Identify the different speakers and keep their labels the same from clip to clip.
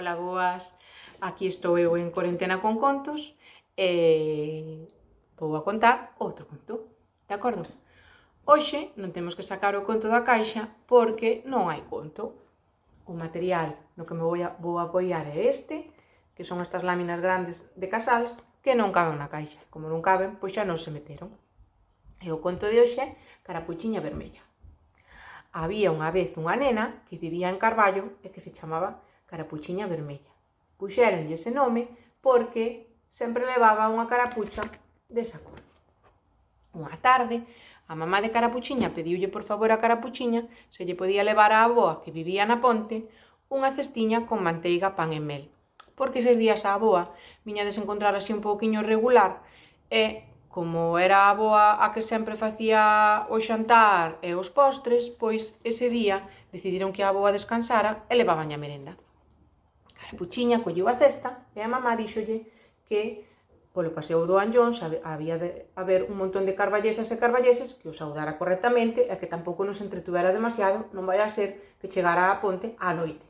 Speaker 1: Ola, boas. Aquí estou eu en Corentena con Contos e vou a contar outro conto, de acordo? Hoxe non temos que sacar o conto da caixa porque non hai conto. O material no que me vou apoiar é este, que son estas láminas grandes de casals que non caben na caixa. Como non caben, pois xa non se meteron. E o conto de hoxe é Carapuchiña Vermella. Había unha vez unha nena que vivía en Carballo e que se chamaba Carapuchiña Vermella. Puxéronlle ese nome porque sempre levaba unha carapucha desa cor. Unha tarde, a mamá de Carapuchiña pediulle por favor a Carapuchiña se lle podía levar á avoa que vivía na ponte unha cestiña con manteiga, pan e mel. Porque eses días a avoa viña a desencontrar así un pouquiño regular e, como era a avoa a que sempre facía o xantar e os postres, pois ese día decidiron que a avoa descansara e levabanlle a merenda. Carapuchiña colleu a cesta e a mamá díxolle que polo paseo do Anllóns había de haber un montón de carballesas e carballeses que o saudara correctamente e que tampouco nos entretuvera demasiado, non vai a ser que chegara á ponte á noite.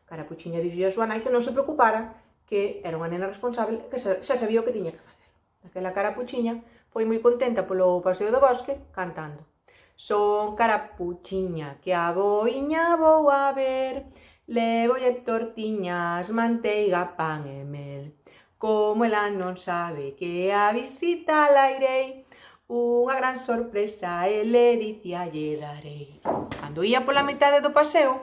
Speaker 1: Carapuchiña dixolle a súa nai que non se preocupara, que era unha nena responsable, que xa sabía o que tiña que facer. Aquela Carapuchiña foi moi contenta polo paseo do bosque cantando: son Carapuchiña que a boiña vou a ver, levolle tortiñas, manteiga, pan e mel. Como ela non sabe que a visita la irei, unha gran sorpresa e ledicia lle darei. Cando ia pola metade do paseo,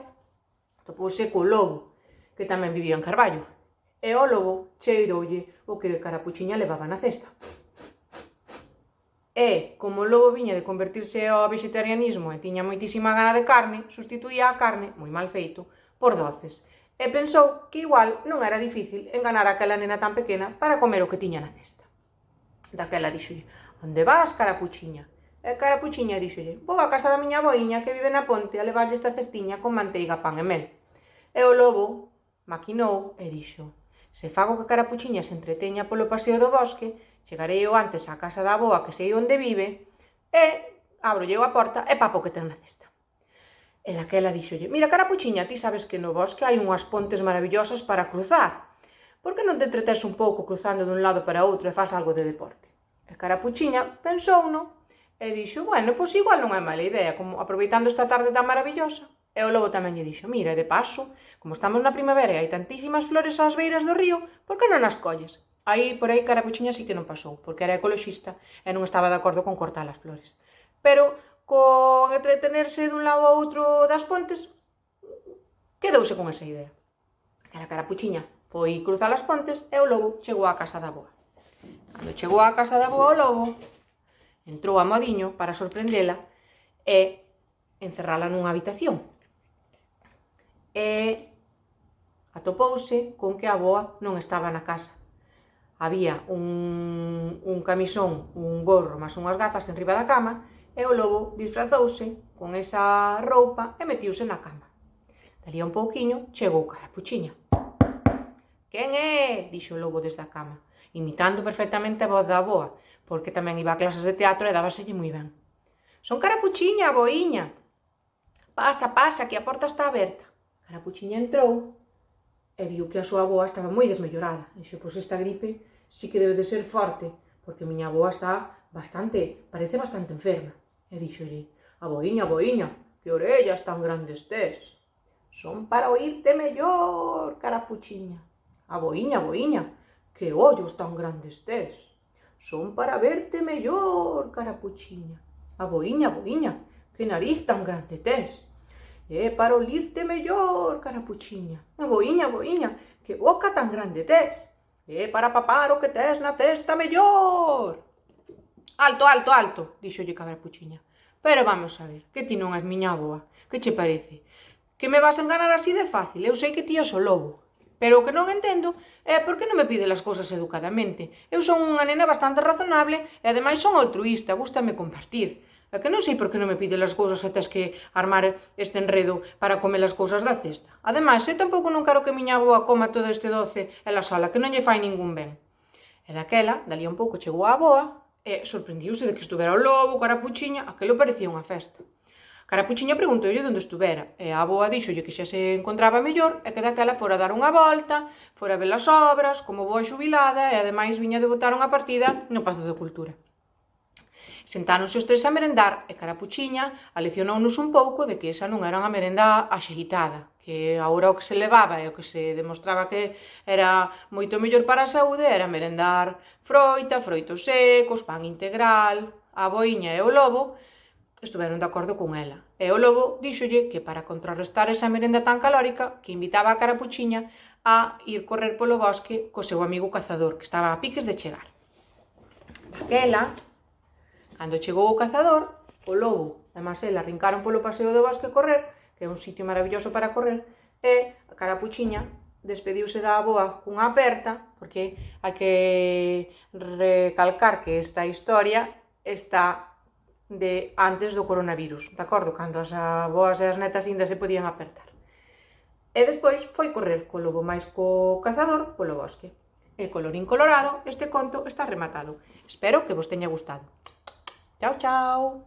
Speaker 1: topouse co lobo, que tamén vivía en Carballo. E o lobo cheiroulle o que Carapuchiña levaba na cesta. E, como o lobo viña de convertirse ao vegetarianismo e tiña moitísima gana de carne, sustituía a carne, moi mal feito, por doces. E pensou que igual non era difícil enganar a aquela nena tan pequena para comer o que tiña na cesta. Daquela díxolle: onde vas, Carapuchiña? E Carapuchiña díxolle: vou a casa da miña boiña que vive na ponte a levarlle esta cestiña con manteiga, pan e mel. E o lobo maquinou e dixo: se fago que Carapuchiña se entreteña polo paseo do bosque, chegarei eu antes á casa da avoa que sei onde vive e abrolle a porta e papo que ten na cesta. E daquela díxolle: mira, Carapuchiña, ti sabes que no bosque hai unhas pontes maravillosas para cruzar. Por que non te entretes un pouco cruzando dun lado para outro e faz algo de deporte? E Carapuchiña pensouno e dixo: bueno, pois igual non é mala idea, como aproveitando esta tarde tan maravillosa. E o lobo tamén lle dixo: mira, de paso, como estamos na primavera e hai tantísimas flores ás beiras do río, por que non as colles? Por aí Carapuchiña sí que non pasou, porque era ecoloxista e non estaba de acordo con cortar as flores. Pero, con entretenerse dun lado ao outro das pontes, quedouse con esa idea. A Carapuchiña foi cruzar as pontes e o lobo chegou á casa da avoa. Cando chegou á casa da avoa o lobo, entrou a modiño para sorprendela e encerrala nunha habitación. E atopouse con que a avoa non estaba na casa. Había un camisón, un gorro, máis unhas gafas enriba da cama, e o lobo disfrazouse con esa roupa e metiuse na cama. Dalí a un pouquiño chegou Carapuchiña. Quen é? Dixo o lobo desde a cama, imitando perfectamente a voz da avoa, porque tamén iba a clases de teatro e dábaselle moi ben. Son Carapuchiña, aboiña. Pasa, pasa, que a porta está aberta. Carapuchiña entrou e viu que a súa avoa estaba moi desmellorada. Dixo: pois esta gripe sí que debe de ser forte, porque a miña avoa está parece bastante enferma. E díxolle: aboiña, aboiña, que orellas tan grandes tes. Son para oírte mellor, Carapuchiña. Aboiña, aboiña, que ollos tan grandes tes. Son para verte mellor, Carapuchiña. Aboiña, aboiña, que nariz tan grande tes. É para olirte mellor, Carapuchiña. Aboiña, aboiña, que boca tan grande tes. É para papar o que tes na testa mellor. Alto, alto, alto, díxolle Carapuchiña. Pero vamos a ver, que ti non és miña avoa. Que che parece? Que me vas a enganar así de fácil? Eu sei que ti és o lobo. Pero o que non entendo é por que non me pide as cousas educadamente. Eu son unha nena bastante razonable e ademais son altruísta, gústame compartir. É que non sei por que non me pide as cousas e tes que armar este enredo para comer as cousas da cesta. Ademais, eu tampouco non quero que miña avoa coma todo este doce ela sola, que non lle fai ningún ben. E daquela, dalí un pouco chegou a avoa e sorprendiuse de que estuvera o lobo, Carapuchiña, aquilo parecía unha festa. Carapuchiña preguntoulle onde estuvera, e a avoa díxolle que xa se encontraba mellor e que daquela fora dar unha volta, fora ver as obras, como boa xubilada, e ademais viña de botar unha partida no Pazo da Cultura. Sentáronse os tres a merendar e Carapuchiña aleccionounos un pouco de que esa non era unha merenda axeitada, que agora o que se levaba e o que se demostraba que era moito mellor para a saúde era merendar froita, froitos secos, pan integral. A avoiña e o lobo estiveron de acordo con ela, e o lobo díxolle que para contrarrestar esa merenda tan calórica que invitaba a Carapuchiña a ir correr polo bosque co seu amigo cazador, que estaba a piques de chegar. Daquela, cando chegou o cazador, o lobo e Marcela arrincaron polo paseo do bosque a correr, que é un sitio maravilloso para correr, e a Carapuchiña despediuse da avoa cunha aperta, porque hai que recalcar que esta historia está de antes do coronavirus, de acordo? Cando as avoas e as netas ainda se podían apertar. E despois foi correr co lobo máis co cazador polo bosque. E colorín colorado, este conto está rematado. Espero que vos teña gustado. Chao, chao!